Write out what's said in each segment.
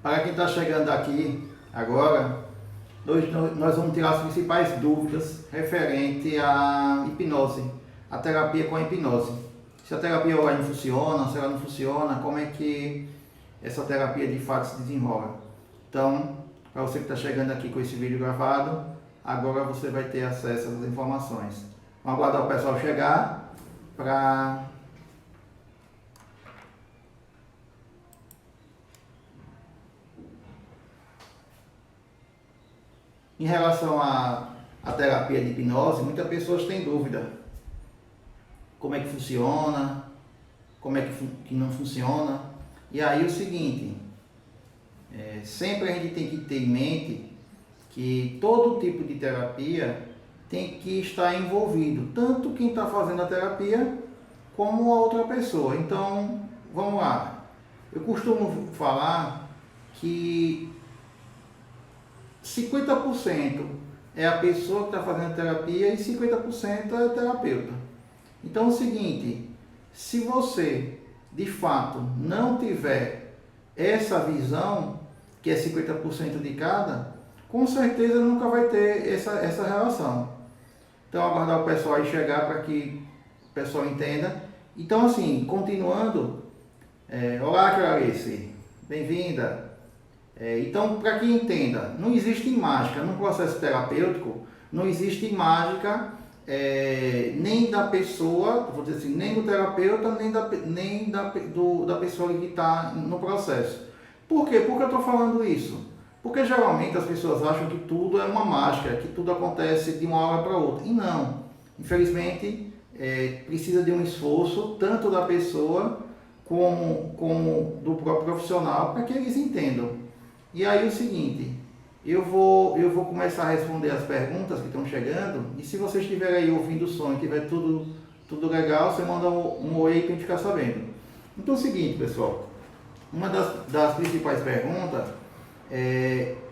Para quem está chegando aqui agora, nós vamos tirar as principais dúvidas referente à hipnose, a terapia com a hipnose. Se a terapia online funciona, se ela não funciona, como é que essa terapia de fato se desenrola. Então, para você que está chegando aqui com esse vídeo gravado, agora você vai ter acesso às informações. Vamos aguardar o pessoal chegar para... Em relação à terapia de hipnose, muitas pessoas têm dúvida. Como é que funciona, como é que não funciona. E aí o seguinte, sempre a gente tem que ter em mente que todo tipo de terapia tem que estar envolvido, tanto quem está fazendo a terapia como a outra pessoa. Então, vamos lá. Eu costumo falar que 50% é a pessoa que está fazendo terapia e 50% é o terapeuta. Então é o seguinte, se você de fato não tiver essa visão, que é 50% de cada, com certeza nunca vai ter essa relação. Então aguardar o pessoal aí chegar para que o pessoal entenda. Então assim, continuando, olá Clarice, bem-vinda. Então, para que entenda, não existe mágica no processo terapêutico, não existe mágica nem da pessoa, vou dizer assim, nem do terapeuta, nem da pessoa que está no processo. Por quê? Por que eu estou falando isso? Porque geralmente as pessoas acham que tudo é uma mágica, que tudo acontece de uma hora para outra. E não. Infelizmente, precisa de um esforço, tanto da pessoa como do próprio profissional, para que eles entendam. E aí o seguinte, eu vou começar a responder as perguntas que estão chegando, e se você estiver aí ouvindo o som e tiver tudo legal, você manda um oi para a gente ficar sabendo. Então é o seguinte, pessoal, uma das principais perguntas,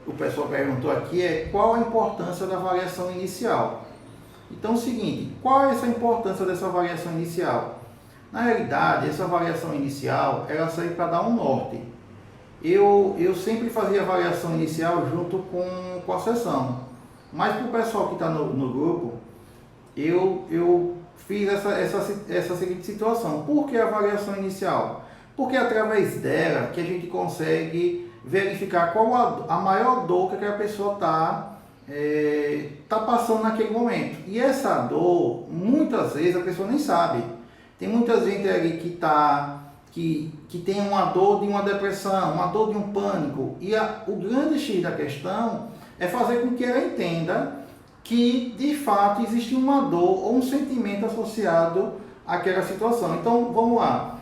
o pessoal perguntou aqui, qual a importância da avaliação inicial? Então é o seguinte, qual é essa importância dessa avaliação inicial? Na realidade, essa avaliação inicial, ela serve para dar um norte. Eu sempre fazia avaliação inicial junto com a sessão, mas para o pessoal que está no grupo, eu fiz essa seguinte situação. Por que a avaliação inicial? Porque é através dela que a gente consegue verificar qual a maior dor que aquela pessoa tá passando naquele momento. E essa dor, muitas vezes a pessoa nem sabe. Tem muita gente ali que tem uma dor de uma depressão, uma dor de um pânico. E o grande X da questão é fazer com que ela entenda que, de fato, existe uma dor ou um sentimento associado àquela situação. Então, vamos lá.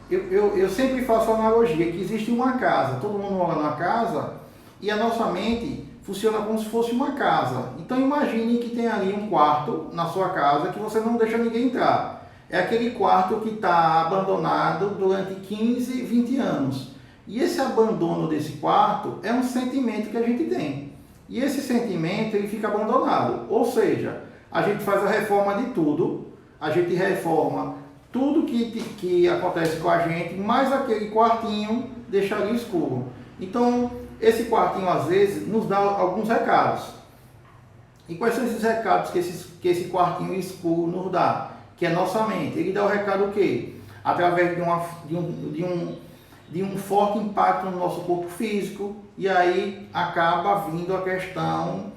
Eu sempre faço a analogia que existe uma casa. Todo mundo mora numa casa e a nossa mente funciona como se fosse uma casa. Então, imagine que tem ali um quarto na sua casa que você não deixa ninguém entrar. É aquele quarto que está abandonado durante 15, 20 anos. E esse abandono desse quarto é um sentimento que a gente tem. E esse sentimento ele fica abandonado. Ou seja, a gente faz a reforma de tudo, a gente reforma tudo que acontece com a gente, mais aquele quartinho deixa ali escuro. Então, esse quartinho às vezes nos dá alguns recados. E quais são esses recados que esse quartinho escuro nos dá? Que é nossa mente. Ele dá o recado o quê? Através de um forte impacto no nosso corpo físico, e aí acaba vindo a questão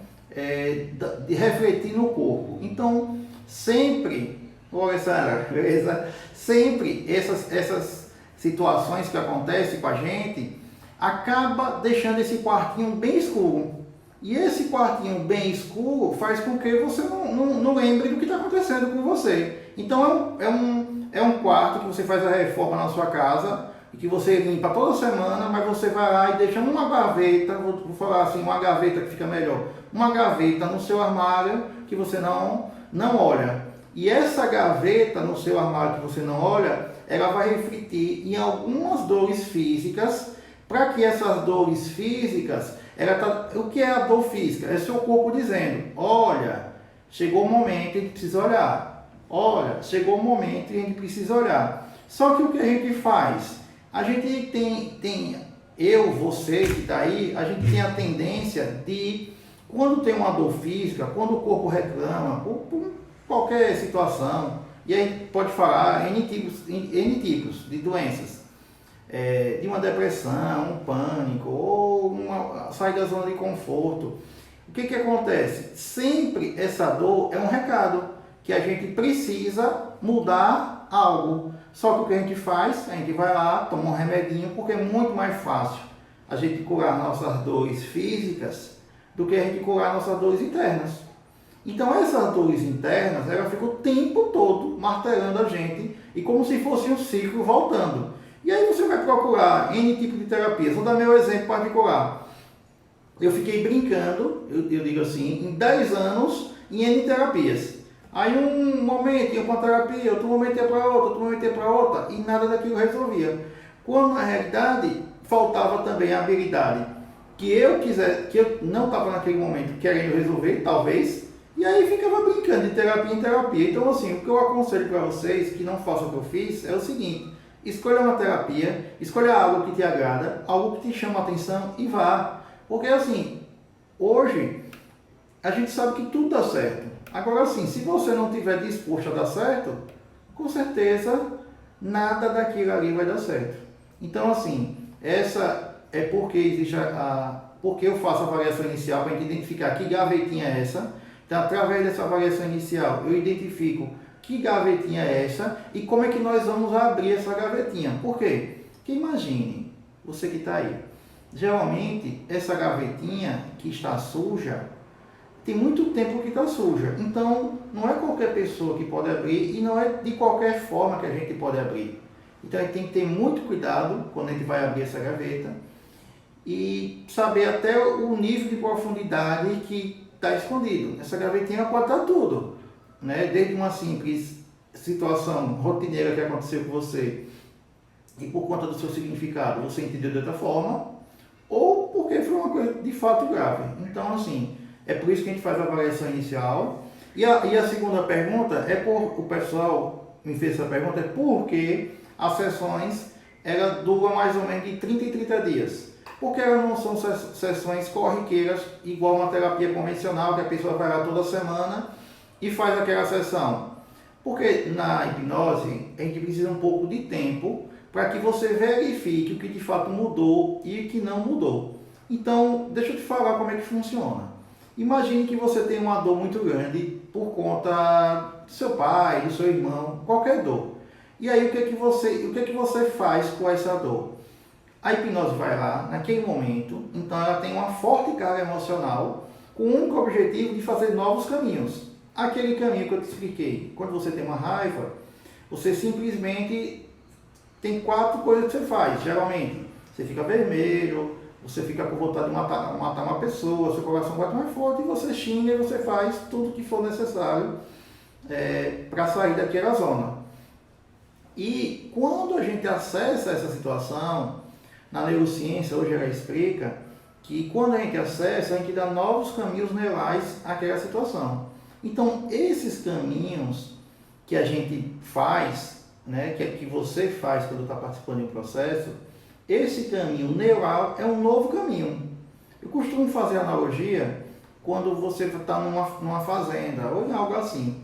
de refletir no corpo. Então, sempre, Alessandra, beleza? Sempre essas situações que acontecem com a gente, acaba deixando esse quartinho bem escuro. E esse quartinho bem escuro faz com que você não lembre do que está acontecendo com você. Então é um quarto que você faz a reforma na sua casa e que você limpa toda semana, mas você vai lá e deixa uma gaveta, vou falar assim, uma gaveta que fica melhor, uma gaveta no seu armário que você não olha. E essa gaveta no seu armário que você não olha, ela vai refletir em algumas dores físicas, para que essas dores físicas, o que é a dor física? É seu corpo dizendo, olha, chegou o momento, a gente precisa olhar. Olha, chegou o momento e a gente precisa olhar. Só que o que a gente faz? A gente tem você que está aí, a gente tem a tendência de, quando tem uma dor física, quando o corpo reclama, por qualquer situação, e aí pode falar N tipos de doenças, de uma depressão, um pânico, ou uma sair da zona de conforto. O que acontece? Sempre essa dor é um recado que a gente precisa mudar algo. Só que o que a gente faz? A gente vai lá, toma um remedinho, porque é muito mais fácil a gente curar nossas dores físicas do que a gente curar nossas dores internas. Então essas dores internas, ela fica o tempo todo martelando a gente e como se fosse um ciclo voltando. E aí você vai procurar N tipo de terapias. Vou dar meu exemplo particular. Eu fiquei brincando, eu digo assim, em 10 anos em N terapias. Aí um momento ia para uma terapia, outro momento ia para outra, outro momento ia para outra, e nada daquilo resolvia. Quando na realidade faltava também a habilidade que eu não estava naquele momento querendo resolver, talvez, e aí ficava brincando de terapia em terapia. Então assim, o que eu aconselho para vocês que não façam o que eu fiz é o seguinte: escolha uma terapia, escolha algo que te agrada, algo que te chama a atenção e vá. Porque assim, hoje a gente sabe que tudo dá certo. Agora assim, se você não estiver disposto a dar certo, com certeza nada daquilo ali vai dar certo. Então assim, essa é porque existe porque eu faço a avaliação inicial para a gente identificar que gavetinha é essa. Então, através dessa avaliação inicial, eu identifico que gavetinha é essa e como é que nós vamos abrir essa gavetinha. Por quê? Porque imagine, você que está aí, geralmente essa gavetinha que está suja, tem muito tempo que está suja. Então, não é qualquer pessoa que pode abrir e não é de qualquer forma que a gente pode abrir. Então, a gente tem que ter muito cuidado quando a gente vai abrir essa gaveta e saber até o nível de profundidade que está escondido. Essa gavetinha pode estar tudo, né? Desde uma simples situação rotineira que aconteceu com você e por conta do seu significado você entendeu de outra forma, ou porque foi uma coisa de fato grave. Então, assim, é por isso que a gente faz a avaliação inicial. E a segunda pergunta o pessoal me fez essa pergunta, é por que as sessões ela duram mais ou menos de 30 em 30 dias. Porque elas não são sessões corriqueiras, igual uma terapia convencional, que a pessoa vai lá toda semana e faz aquela sessão. Porque na hipnose, a gente precisa um pouco de tempo para que você verifique o que de fato mudou e o que não mudou. Então, deixa eu te falar como é que funciona. Imagine que você tem uma dor muito grande por conta do seu pai, do seu irmão, qualquer dor. E aí, o que é que você faz com essa dor? A hipnose vai lá, naquele momento, então ela tem uma forte carga emocional, com o único objetivo de fazer novos caminhos. Aquele caminho que eu te expliquei, quando você tem uma raiva, você simplesmente tem 4 coisas que você faz, geralmente. Você fica vermelho, você fica com vontade de matar uma pessoa, seu coração bate mais forte, e você xinga e você faz tudo que for necessário para sair daquela zona. E quando a gente acessa essa situação, na neurociência, hoje ela explica que quando a gente acessa, a gente dá novos caminhos neurais àquela situação. Então, esses caminhos que a gente faz, né, que você faz quando está participando de um processo, esse caminho neural é um novo caminho. Eu costumo fazer analogia quando você está numa fazenda ou em algo assim.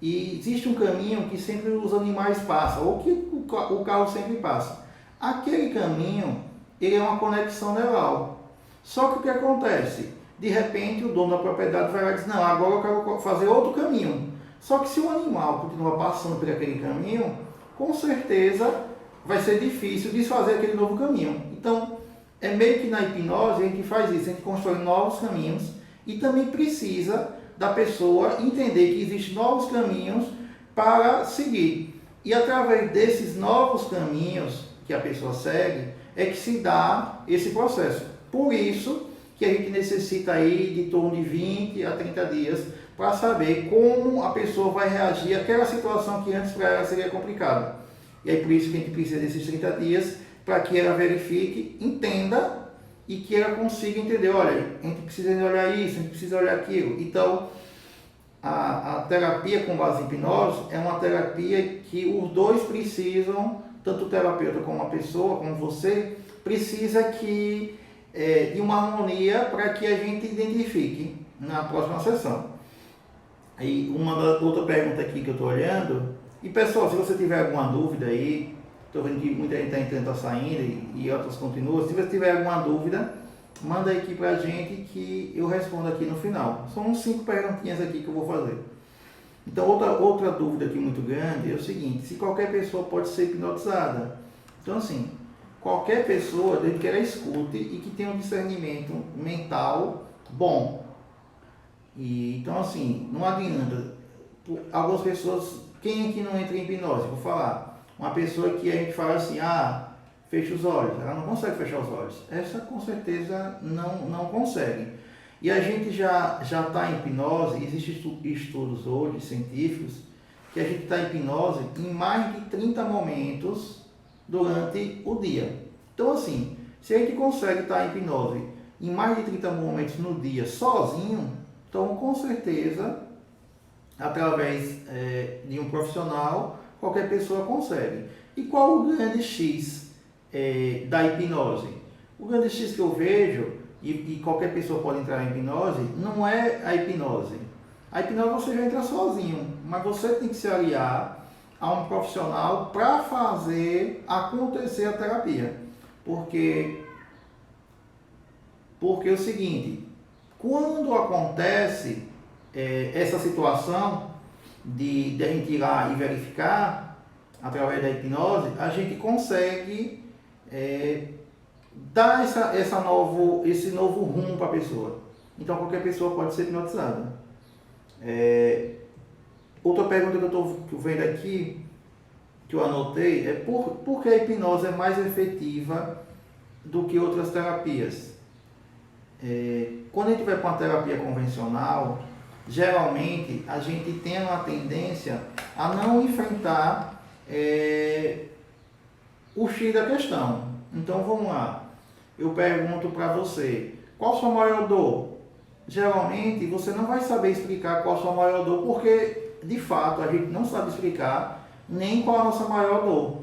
E existe um caminho que sempre os animais passam, ou que o carro sempre passa. Aquele caminho, ele é uma conexão neural. Só que o que acontece? De repente o dono da propriedade vai lá e diz, não, agora eu quero fazer outro caminho. Só que se o animal continua passando por aquele caminho, com certeza vai ser difícil desfazer aquele novo caminho. Então, é meio que na hipnose a gente faz isso, a gente constrói novos caminhos e também precisa da pessoa entender que existem novos caminhos para seguir. E através desses novos caminhos que a pessoa segue, é que se dá esse processo. Por isso que a gente necessita aí de torno de 20 a 30 dias para saber como a pessoa vai reagir àquela situação que antes para ela seria complicada. E é por isso que a gente precisa desses 30 dias para que ela verifique, entenda e que ela consiga entender, olha, a gente precisa olhar isso, a gente precisa olhar aquilo. Então, a terapia com base em hipnose é uma terapia que os dois precisam tanto o terapeuta como a pessoa, como você, precisa de uma harmonia para que a gente identifique na próxima sessão. E outra pergunta aqui que eu estou olhando, e pessoal, se você tiver alguma dúvida aí, estou vendo que muita gente está entrando, está saindo e outras continuam, se você tiver alguma dúvida, manda aqui para a gente que eu respondo aqui no final. São uns 5 perguntinhas aqui que eu vou fazer. Então, outra dúvida aqui muito grande é o seguinte: se qualquer pessoa pode ser hipnotizada. Então, assim, qualquer pessoa, desde que ela escute e que tenha um discernimento mental bom. Então, assim, não adianta. Algumas pessoas, quem aqui não entra em hipnose? Vou falar. Uma pessoa que a gente fala assim, fecha os olhos. Ela não consegue fechar os olhos. Essa, com certeza, não consegue. E a gente já está em hipnose, existem estudos hoje, científicos, que a gente está em hipnose em mais de 30 momentos durante o dia. Então, assim, se a gente consegue estar em hipnose em mais de 30 momentos no dia sozinho, então, com certeza, através de um profissional, qualquer pessoa consegue. E qual o grande X da hipnose? O grande X que eu vejo, e qualquer pessoa pode entrar em hipnose, não é a hipnose. A hipnose você já entra sozinho, mas você tem que se aliar a um profissional para fazer acontecer a terapia. Porque é o seguinte, quando acontece essa situação de a gente ir lá e verificar, através da hipnose, a gente consegue dar esse novo rumo para a pessoa. Então, qualquer pessoa pode ser hipnotizada. Outra pergunta que eu estou vendo aqui, que eu anotei, é por que a hipnose é mais efetiva do que outras terapias? Quando a gente vai para uma terapia convencional, geralmente a gente tem uma tendência a não enfrentar o X da questão. Então vamos lá, eu pergunto para você, qual a sua maior dor? Geralmente você não vai saber explicar qual a sua maior dor, porque de fato a gente não sabe explicar nem qual a nossa maior dor.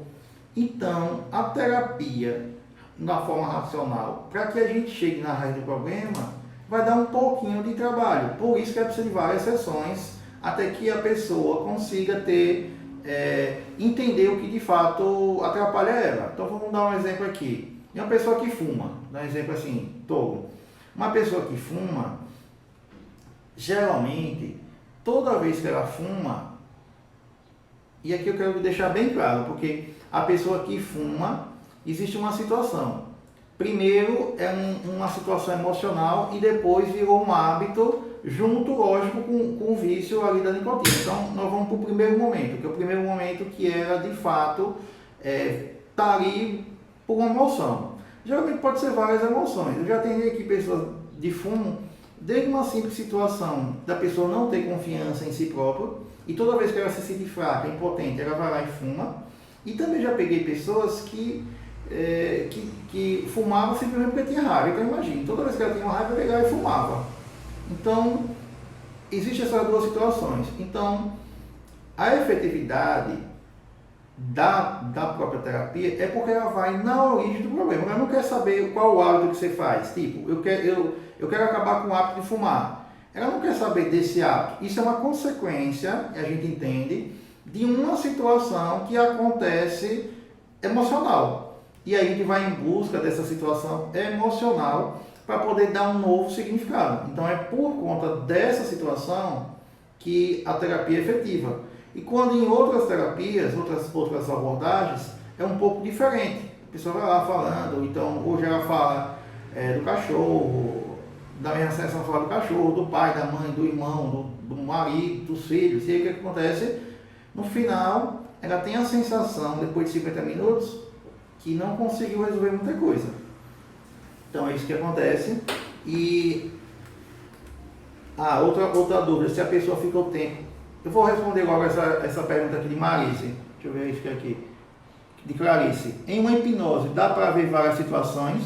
Então a terapia, na forma racional, para que a gente chegue na raiz do problema, vai dar um pouquinho de trabalho. Por isso que é preciso de várias sessões, até que a pessoa consiga entender o que de fato atrapalha ela. Então vamos dar um exemplo aqui. É uma pessoa que fuma, dá um exemplo assim, tolo. Uma pessoa que fuma, geralmente, toda vez que ela fuma, e aqui eu quero deixar bem claro, porque a pessoa que fuma, existe uma situação. Primeiro é uma situação emocional e depois virou um hábito, junto, lógico, com o vício ali da nicotina. Então, nós vamos para o primeiro momento, que é o primeiro momento que era, de fato, tá ali por uma emoção. Geralmente pode ser várias emoções. Eu já atendi aqui pessoas de fumo, desde uma simples situação da pessoa não ter confiança em si própria, e toda vez que ela se sente fraca, impotente, ela vai lá e fuma. E também já peguei pessoas que fumavam simplesmente porque tinha raiva. Então imagine, toda vez que ela tinha uma raiva, ela pegava e fumava. Então, existem essas duas situações. Então, a efetividade da própria terapia é porque ela vai na origem do problema. Ela não quer saber qual o hábito que você faz. Tipo, eu quero acabar com o hábito de fumar. Ela não quer saber desse hábito. Isso é uma consequência, a gente entende, de uma situação que acontece emocional. E aí a gente vai em busca dessa situação emocional para poder dar um novo significado. Então é por conta dessa situação que a terapia é efetiva. E quando em outras terapias, outras abordagens, é um pouco diferente. A pessoa vai lá falando, então hoje ela fala do cachorro, da minha sessão fala do cachorro, do pai, da mãe, do irmão, do marido, dos filhos. E aí o que acontece? No final, ela tem a sensação, depois de 50 minutos, que não conseguiu resolver muita coisa. Então é isso que acontece. E outra dúvida, se a pessoa fica o tempo. Eu vou responder logo essa pergunta aqui de Marice. Deixa eu ver isso aqui. De Clarice. Em uma hipnose, dá para ver várias situações?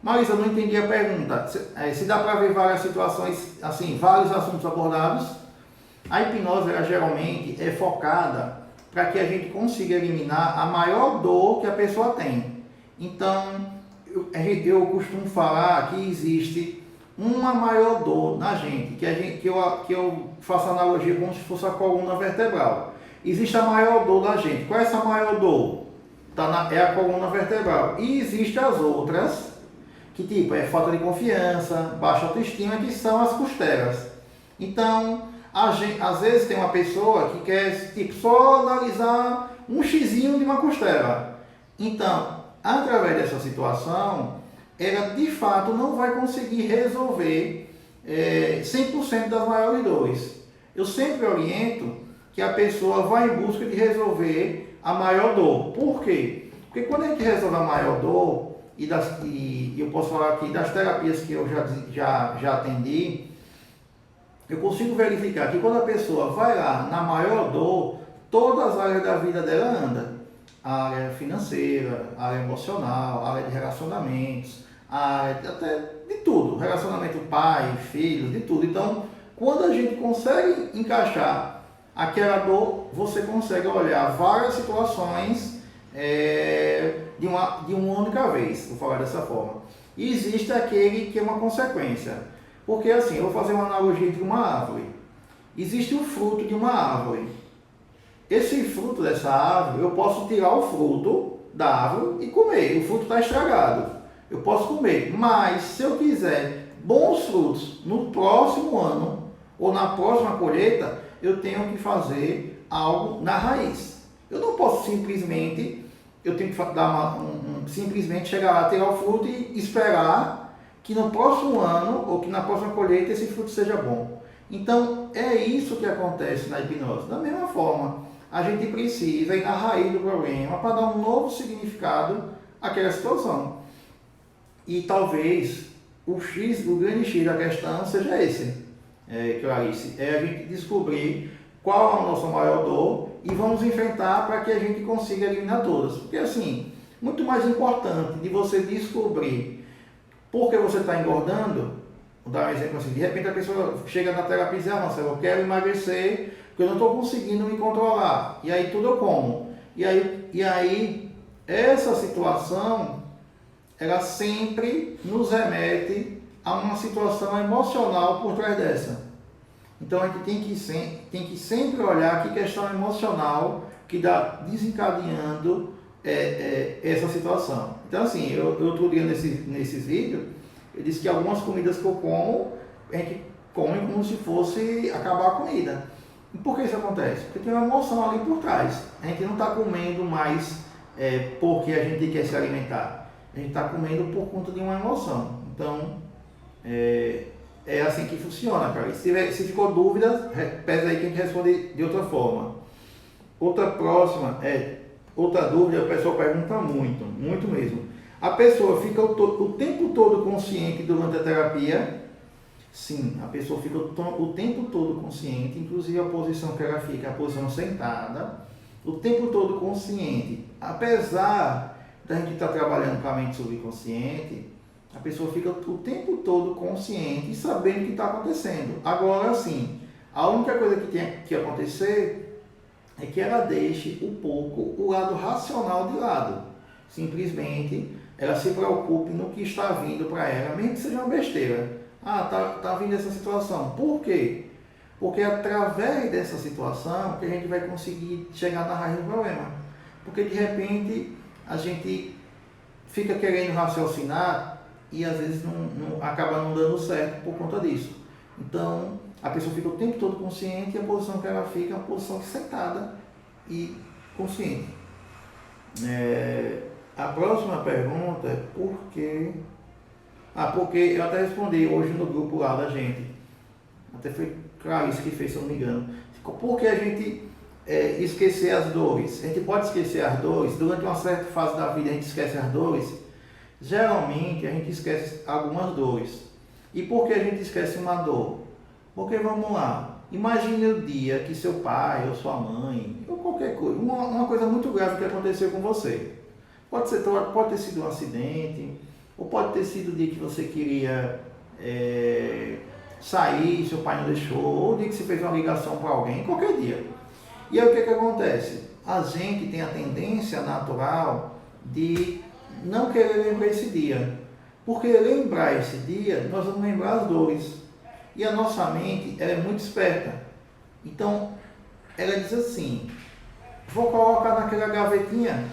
Marisa, eu não entendi a pergunta. Se dá para ver várias situações, assim, vários assuntos abordados. A hipnose, ela geralmente é focada para que a gente consiga eliminar a maior dor que a pessoa tem. Então, eu costumo falar que existe uma maior dor na gente, que eu faço analogia como se fosse a coluna vertebral. Existe a maior dor da gente. Qual é essa maior dor? É a coluna vertebral. E existem as outras, que tipo, é falta de confiança, baixa autoestima, que são as costelas. Então, às vezes tem uma pessoa que quer tipo, só analisar um xizinho de uma costela. Então, através dessa situação, ela de fato não vai conseguir resolver 100% das maiores dores. Eu sempre oriento que a pessoa vá em busca de resolver a maior dor. Por quê? Porque quando a gente resolve a maior dor, e eu posso falar aqui das terapias que eu já atendi, eu consigo verificar que quando a pessoa vai lá na maior dor, todas as áreas da vida dela andam. A área financeira, a área emocional, a área de relacionamentos, a área até de tudo, relacionamento pai, filho, de tudo. Então, quando a gente consegue encaixar aquela dor, você consegue olhar várias situações de uma única vez, vou falar dessa forma. E existe aquele que é uma consequência. Porque assim, eu vou fazer uma analogia entre uma árvore. Existe o fruto de uma árvore. Esse fruto dessa árvore, eu posso tirar o fruto da árvore e comer. O fruto está estragado. Eu posso comer. Mas se eu quiser bons frutos no próximo ano ou na próxima colheita, eu tenho que fazer algo na raiz. Eu não posso simplesmente, eu tenho que dar simplesmente chegar lá, tirar o fruto e esperar que no próximo ano ou que na próxima colheita esse fruto seja bom. Então, é isso que acontece na hipnose. Da mesma forma, a gente precisa ir na raiz do problema para dar um novo significado àquela situação. E talvez o grande X da questão seja esse, Clarice, é a gente descobrir qual é a nossa maior dor e vamos enfrentar para que a gente consiga eliminar todas. Porque assim, muito mais importante de você descobrir por que você está engordando, vou dar um exemplo assim, de repente a pessoa chega na terapia e diz, nossa, eu quero emagrecer porque eu não estou conseguindo me controlar, e aí tudo eu como. E aí essa situação, ela sempre nos remete a uma situação emocional por trás dessa. Então a gente tem que sempre olhar que questão emocional que está desencadeando essa situação. Então assim, eu outro dia nesses vídeos, eu disse que algumas comidas que eu como, a gente come como se fosse acabar a comida. E por que isso acontece? Porque tem uma emoção ali por trás. A gente não está comendo mais porque a gente quer se alimentar. A gente está comendo por conta de uma emoção. Então, é assim que funciona, cara. Se ficou dúvida, pesa aí que a gente responde de outra forma. Outra dúvida, o pessoal pergunta muito mesmo. A pessoa fica o tempo todo consciente durante a terapia? Sim, a pessoa fica o tempo todo consciente, inclusive a posição que ela fica, a posição sentada, o tempo todo consciente. Apesar da gente estar trabalhando com a mente subconsciente, a pessoa fica o tempo todo consciente e sabendo o que está acontecendo. Agora, sim, a única coisa que tem que acontecer é que ela deixe um pouco o lado racional de lado. Simplesmente, ela se preocupe no que está vindo para ela, mesmo que seja uma besteira. Tá vindo essa situação. Por quê? Porque é através dessa situação que a gente vai conseguir chegar na raiz do problema. Porque de repente a gente fica querendo raciocinar e às vezes acaba não dando certo por conta disso. Então a pessoa fica o tempo todo consciente e a posição que ela fica é uma posição sentada e consciente. A próxima pergunta é por quê? Porque eu até respondi hoje no grupo lá da gente. Até foi Clarice que fez, se eu não me engano. Por que a gente esquecer as dores? A gente pode esquecer as dores. Durante uma certa fase da vida a gente esquece as dores. Geralmente a gente esquece algumas dores. E por que a gente esquece uma dor? Porque vamos lá. Imagine o dia que seu pai ou sua mãe, ou qualquer coisa, uma coisa muito grave que aconteceu com você. Pode ter sido um acidente, ou pode ter sido o dia que você queria sair, seu pai não deixou, ou o dia que você fez uma ligação para alguém, qualquer dia. E aí o que acontece? a gente tem a tendência natural de não querer lembrar esse dia. Porque lembrar esse dia, nós vamos lembrar as dores. E a nossa mente, ela é muito esperta. Então, ela diz assim, vou colocar naquela gavetinha.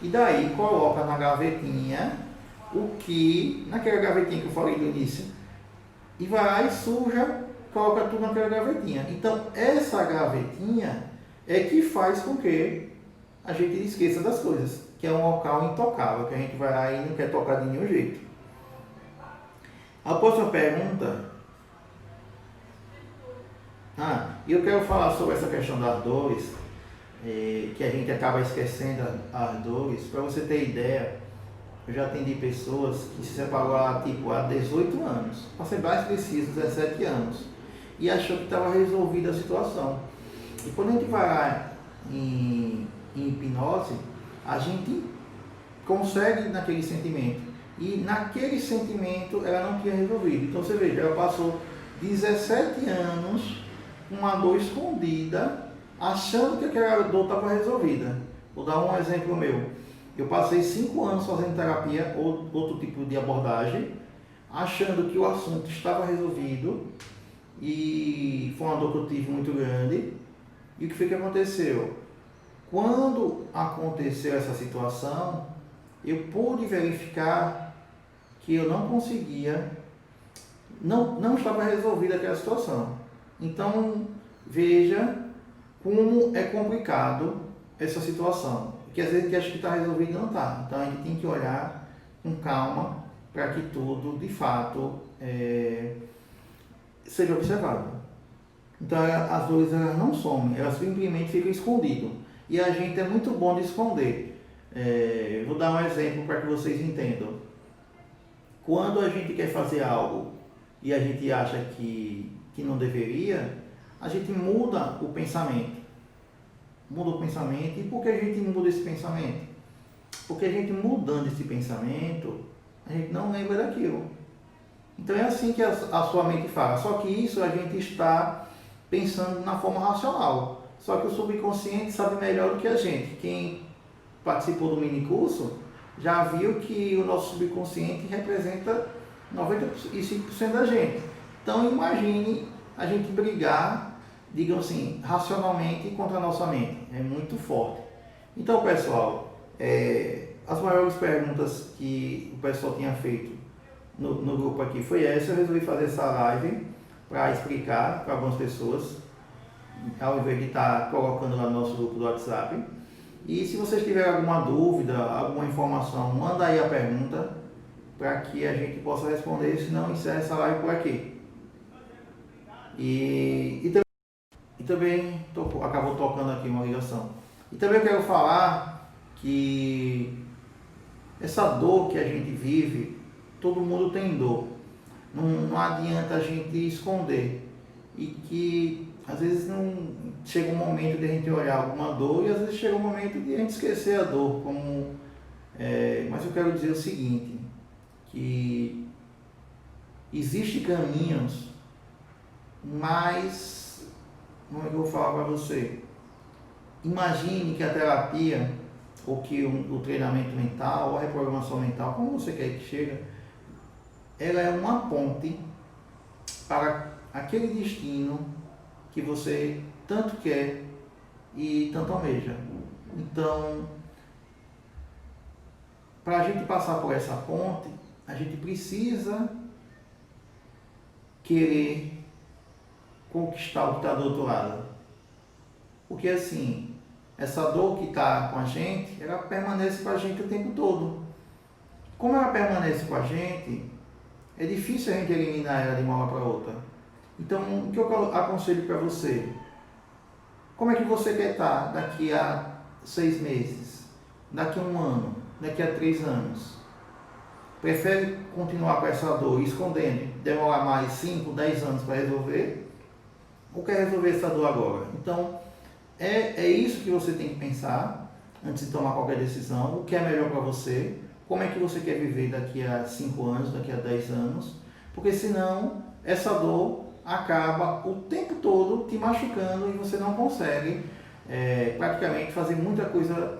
E daí, coloca na gavetinha naquela gavetinha que eu falei no início. E vai lá e suja, coloca tudo naquela gavetinha. Então, essa gavetinha é que faz com que a gente esqueça das coisas, que é um local intocável, que a gente vai lá e não quer tocar de nenhum jeito. A próxima pergunta. Eu quero falar sobre essa questão das dores, que a gente acaba esquecendo as dores. Para você ter ideia, eu já atendi pessoas que se separaram há 18 anos, para ser mais preciso, 17 anos, e achou que estava resolvida a situação. E quando a gente vai lá em hipnose, a gente consegue naquele sentimento. E naquele sentimento ela não tinha resolvido. Então você veja, ela passou 17 anos com uma dor escondida, achando que aquela dor estava resolvida. Vou dar um exemplo meu. Eu passei 5 anos fazendo terapia ou outro tipo de abordagem, achando que o assunto estava resolvido, e foi uma dor que eu tive muito grande. E o que foi que aconteceu? Quando aconteceu essa situação, eu pude verificar que eu não conseguia, não estava resolvida aquela situação. Então, veja como é complicado essa situação. Porque às vezes a gente acha que está resolvido e não está. Então, a gente tem que olhar com calma para que tudo, de fato, seja observado. Então, as dores elas não somem, elas simplesmente ficam escondidas. E a gente é muito bom de esconder. Vou dar um exemplo para que vocês entendam. Quando a gente quer fazer algo e a gente acha que não deveria, a gente muda o pensamento. Muda o pensamento. E por que a gente muda esse pensamento? Porque a gente mudando esse pensamento, a gente não lembra daquilo. Então é assim que a sua mente fala. Só que isso a gente está pensando na forma racional. Só que o subconsciente sabe melhor do que a gente. Quem participou do minicurso já viu que o nosso subconsciente representa 95% da gente. Então imagine a gente brigar, digamos assim, racionalmente contra a nossa mente. É muito forte. Então, pessoal, as maiores perguntas que o pessoal tinha feito no grupo aqui foi essa. Eu resolvi fazer essa live para explicar para algumas pessoas, ao invés de estar colocando lá no nosso grupo do WhatsApp. E se vocês tiverem alguma dúvida, alguma informação, manda aí a pergunta para que a gente possa responder, senão encerra essa live por aqui. E também acabou tocando aqui uma ligação. E também eu quero falar que essa dor que a gente vive, todo mundo tem dor. Não adianta a gente esconder. E que às vezes não chega um momento de a gente olhar alguma dor e às vezes chega um momento de a gente esquecer a dor. Mas eu quero dizer o seguinte, que existem caminhos, mas como é que eu vou falar para você? Imagine que a terapia, ou que o treinamento mental, ou a reprogramação mental, como você quer que chegue, ela é uma ponte para aquele destino que você tanto quer e tanto almeja. Então, para a gente passar por essa ponte, a gente precisa querer conquistar o que está do outro lado. Porque assim, essa dor que está com a gente, ela permanece com a gente o tempo todo. Como ela permanece com a gente, é difícil a gente eliminar ela de uma hora para outra. Então, o que eu aconselho para você? Como é que você quer estar daqui a 6 meses? Daqui a 1 ano? Daqui a 3 anos? Prefere continuar com essa dor escondendo, demorar mais 5, 10 anos para resolver? Ou quer resolver essa dor agora? Então, é isso que você tem que pensar antes de tomar qualquer decisão. O que é melhor para você? Como é que você quer viver daqui a 5 anos, daqui a 10 anos? Porque senão, essa dor acaba o tempo todo te machucando e você não consegue praticamente fazer muita coisa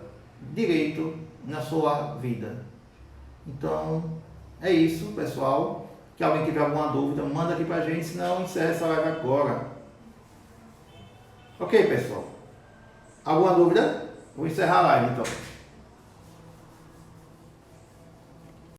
direito na sua vida. Então, é isso, pessoal. Se alguém tiver alguma dúvida, manda aqui pra gente, senão encerra essa live agora. Ok, pessoal? Alguma dúvida? Vou encerrar a live, então.